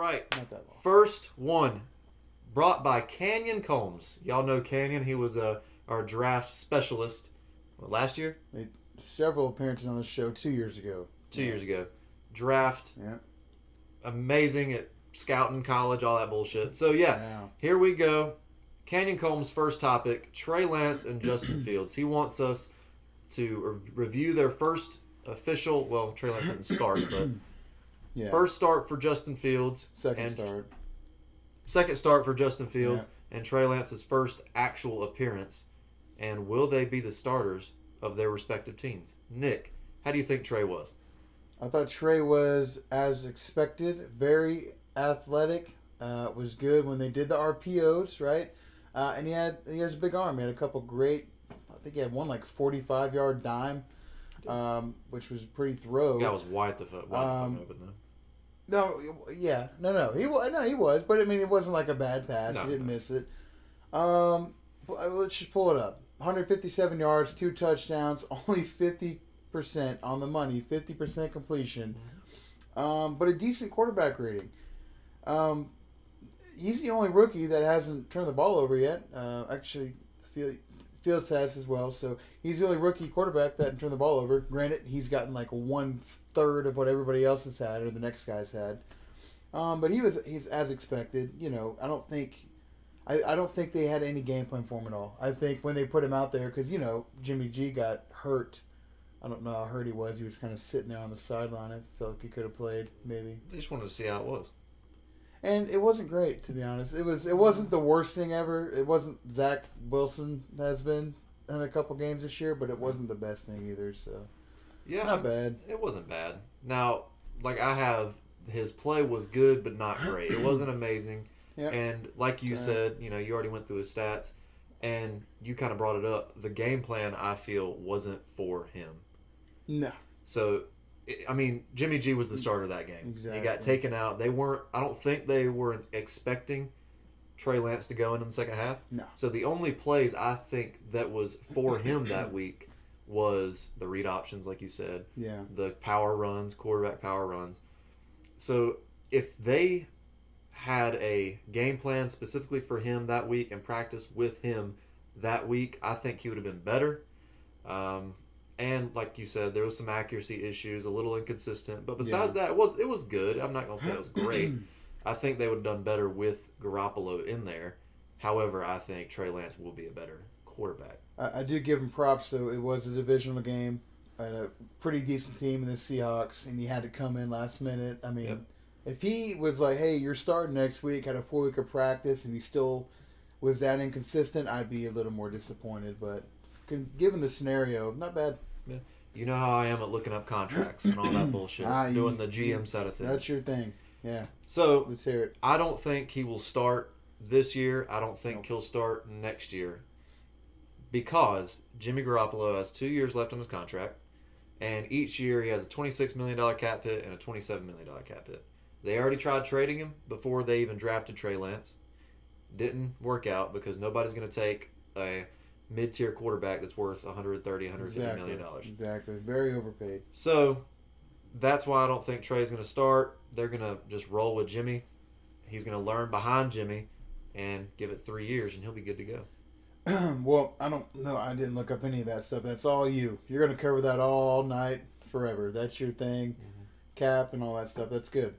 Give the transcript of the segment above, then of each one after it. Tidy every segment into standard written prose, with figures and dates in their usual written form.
right. Not that long. First one brought by Canyon Combs. Y'all know Canyon. He was our draft specialist last year? Made several appearances on the show 2 years ago. 2 years ago. Draft. Yeah. Amazing at scouting, college, all that bullshit. So, here we go. Canyon Combs' first topic, Trey Lance and Justin Fields. He wants us to review their first official, well, Trey Lance didn't start, but first start for Justin Fields. Second start for Justin Fields and Trey Lance's first actual appearance. And will they be the starters of their respective teams? Nick, how do you think Trey was? I thought Trey was as expected, very athletic, was good when they did the RPOs, right? And he has a big arm. He had a couple great, I think he had one like 45-yard dime, which was a pretty throw. That was wide the foot open though. No, he was, but I mean it wasn't like a bad pass. He didn't miss it. Let's just pull it up. 157 yards, 2 touchdowns, only 50% on the money, 50% completion, but a decent quarterback rating. He's the only rookie that hasn't turned the ball over yet. Actually, Fields has as well. So he's the only rookie quarterback that hasn't turned the ball over. Granted, he's gotten like 1/3 of what everybody else has had or the next guy's had. But he's as expected. You know, I don't think they had any game plan for him at all. I think when they put him out there, because, you know, Jimmy G got hurt. I don't know how hurt he was. He was kind of sitting there on the sideline. I felt like he could have played, maybe. They just wanted to see how it was. And it wasn't great, to be honest. It wasn't the worst thing ever. It wasn't Zach Wilson has been in a couple games this year, but it wasn't the best thing either. So not bad. It wasn't bad. Now, like his play was good, but not great. It wasn't amazing. Yep. And like you said, you know, you already went through his stats, and you kind of brought it up. The game plan, I feel, wasn't for him. No. So, I mean, Jimmy G was the starter of that game. Exactly. He got taken out. I don't think they were expecting Trey Lance to go in the second half. No. So the only plays I think that was for him that week was the read options, like you said. Yeah. The power runs, quarterback power runs. So if they had a game plan specifically for him that week and practice with him that week, I think he would have been better. And like you said, there was some accuracy issues, a little inconsistent. But besides that, it was good. I'm not going to say it was great. I think they would have done better with Garoppolo in there. However, I think Trey Lance will be a better quarterback. I do give him props, though. It was a divisional game. A pretty decent team in the Seahawks, and he had to come in last minute. I mean, if he was like, hey, you're starting next week, had a 4 week of practice, and he still was that inconsistent, I'd be a little more disappointed. But given the scenario, not bad. Yeah. You know how I am at looking up contracts and all that bullshit, doing the GM side of things. That's your thing, yeah. So, let's hear it. I don't think he will start this year. I don't think he'll start next year because Jimmy Garoppolo has 2 years left on his contract, and each year he has a $26 million cap hit and a $27 million cap hit. They already tried trading him before they even drafted Trey Lance. Didn't work out because nobody's going to take a mid-tier quarterback that's worth $130, $150 million. Exactly. Very overpaid. So that's why I don't think Trey's going to start. They're going to just roll with Jimmy. He's going to learn behind Jimmy and give it 3 years, and he'll be good to go. Well, I don't know. I didn't look up any of that stuff. That's all you. You're going to cover that all night, forever. That's your thing. Cap and all that stuff. That's good.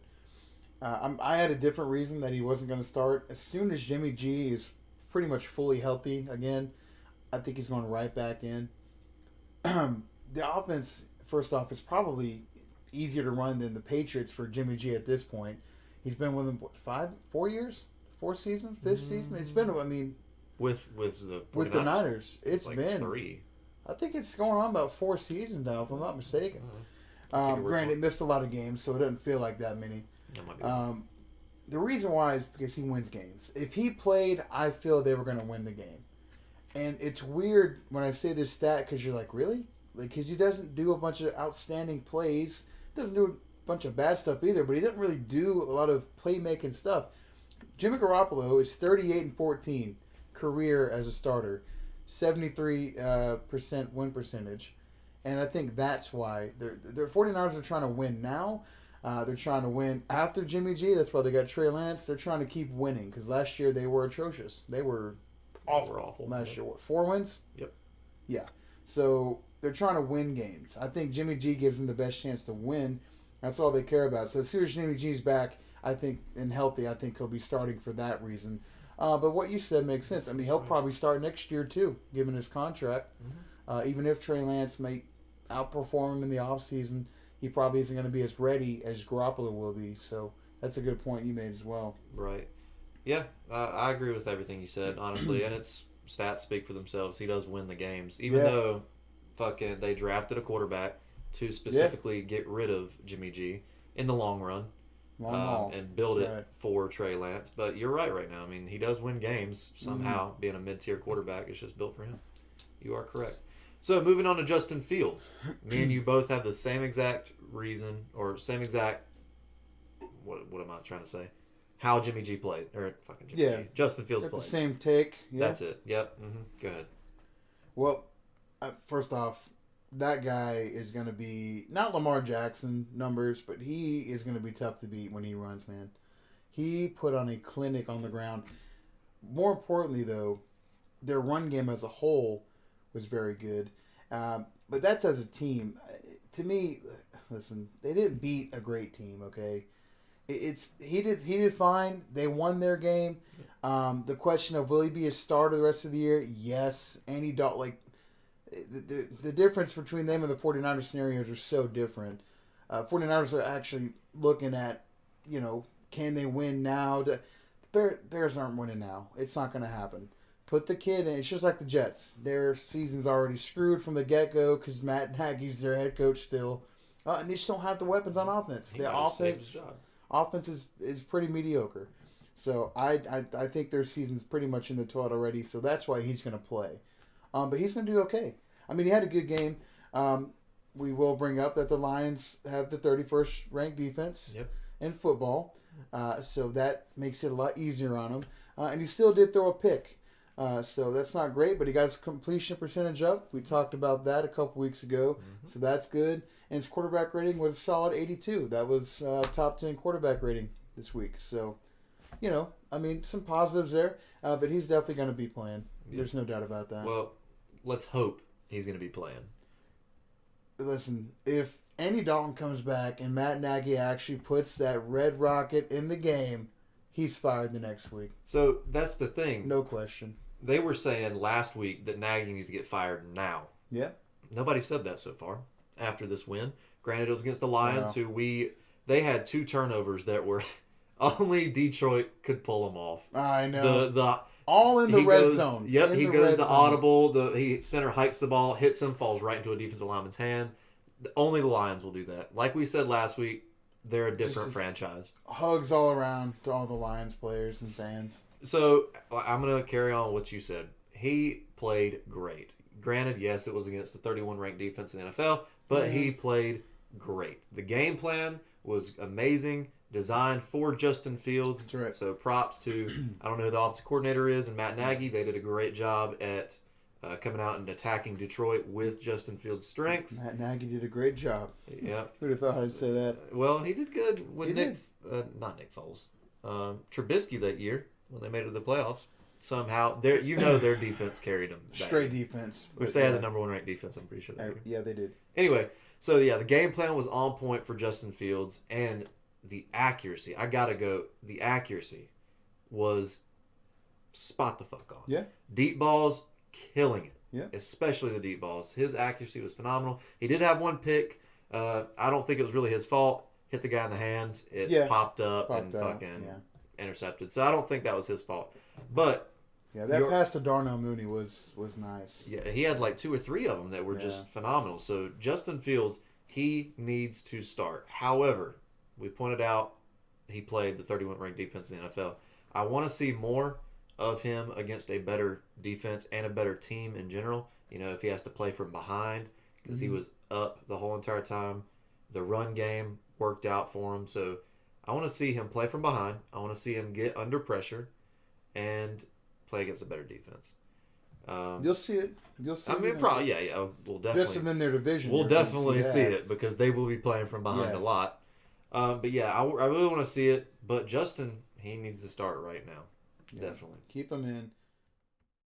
I had a different reason that he wasn't going to start. As soon as Jimmy G is pretty much fully healthy again, I think he's going right back in. The offense, first off, is probably easier to run than the Patriots for Jimmy G at this point. He's been with them, 4 years? 4 seasons? 5th season? It's been, I mean... With the Niners. It's like been... 3. I think it's going on about 4 seasons now, if I'm not mistaken. Granted, it missed a lot of games, so it doesn't feel like that many. The reason why is because he wins games. If he played, I feel they were going to win the game. And it's weird when I say this stat because you're like, really? Like, because he doesn't do a bunch of outstanding plays. Doesn't do a bunch of bad stuff either, but he doesn't really do a lot of playmaking stuff. Jimmy Garoppolo is 38-14 career as a starter, 73% win percentage. And I think that's why the 49ers are trying to win now. They're trying to win after Jimmy G. That's why they got Trey Lance. They're trying to keep winning because last year they were atrocious. They were awful last year. What, 4 wins? Yep. Yeah. So they're trying to win games. I think Jimmy G gives them the best chance to win. That's all they care about. So as soon as Jimmy G's back, I think, and healthy, I think he'll be starting for that reason. But what you said makes sense. I mean, he'll probably start next year too, given his contract. Even if Trey Lance may outperform him in the offseason, he probably isn't going to be as ready as Garoppolo will be. So that's a good point you made as well. Right. Yeah, I agree with everything you said, honestly. And it's stats speak for themselves. He does win the games. Even though fucking they drafted a quarterback to specifically get rid of Jimmy G in the long run. And build it for Trey Lance. But you're right now. I mean, he does win games somehow. Being a mid-tier quarterback, it's just built for him. You are correct. So moving on to Justin Fields. Me and you both have the same exact reason, or same exact, what am I trying to say? How Jimmy G played. Or fucking Jimmy G. Justin Fields played. The same take. Yeah. That's it. Yep. Go ahead. Well, first off, that guy is going to be, not Lamar Jackson numbers, but he is going to be tough to beat when he runs, man. He put on a clinic on the ground. More importantly, though, their run game as a whole was very good. But that's as a team. To me, listen, they didn't beat a great team, okay? He did fine. They won their game. The question of will he be a starter the rest of the year? Yes. And he don't, like, the difference between them and the 49ers scenarios are so different. 49ers are actually looking at, can they win now? The Bears aren't winning now. It's not going to happen. Put the kid in. It's just like the Jets. Their season's already screwed from the get-go because Matt Nagy's their head coach still. And they just don't have the weapons on offense. The offense is pretty mediocre. So I think their season's pretty much in the toilet already. So that's why he's going to play. But he's going to do okay. I mean, he had a good game. We will bring up that the Lions have the 31st ranked defense in football. So that makes it a lot easier on him. And he still did throw a pick. So that's not great, but he got his completion percentage up. We talked about that a couple weeks ago. So that's good. And his quarterback rating was a solid 82. That was top 10 quarterback rating this week. So, I mean, some positives there. But he's definitely going to be playing. There's no doubt about that. Well, let's hope he's going to be playing. Listen, if Andy Dalton comes back and Matt Nagy actually puts that red rocket in the game, he's fired the next week. So that's the thing. No question. They were saying last week that Nagy needs to get fired now. Yeah. Nobody said that so far after this win. Granted, it was against the Lions, they had 2 turnovers that were only Detroit could pull them off. I know. All in the red zone. Yep, he goes the audible. Center hikes the ball, hits him, falls right into a defensive lineman's hand. Only the Lions will do that. Like we said last week, they're a different franchise. Hugs all around to all the Lions players and fans. So I'm going to carry on what you said. He played great. Granted, yes, it was against the 31 ranked defense in the NFL, but he played great. The game plan was amazing. Designed for Justin Fields. That's right. So props to, I don't know who the offensive coordinator is, and Matt Nagy. They did a great job at coming out and attacking Detroit with Justin Fields' strengths. Matt Nagy did a great job. Yeah. Who'd have thought I'd say that? Well, he did good with not Nick Foles. Trubisky that year when they made it to the playoffs. Somehow, their defense carried them. Straight defense. Which they had the number 1 ranked defense, I'm pretty sure. Yeah, they did. Anyway, so the game plan was on point for Justin Fields, and the accuracy, the accuracy was spot the fuck on. Yeah. Deep balls, killing it. Yeah. Especially the deep balls. His accuracy was phenomenal. He did have one pick. I don't think it was really his fault. Hit the guy in the hands. It popped up and fucking intercepted. So I don't think that was his fault. But that pass to Darnell Mooney was nice. Yeah, he had like 2 or 3 of them that were just phenomenal. So Justin Fields, he needs to start. However, we pointed out he played the 31 ranked defense in the NFL. I want to see more of him against a better defense and a better team in general. If he has to play from behind, because he was up the whole entire time. The run game worked out for him. So I want to see him play from behind. I want to see him get under pressure and play against a better defense. You'll see it. I mean, probably, We'll definitely. Just within their division. We'll definitely see it because they will be playing from behind a lot. But yeah, I really want to see it. But Justin, he needs to start right now. Yeah. Definitely. Keep him in.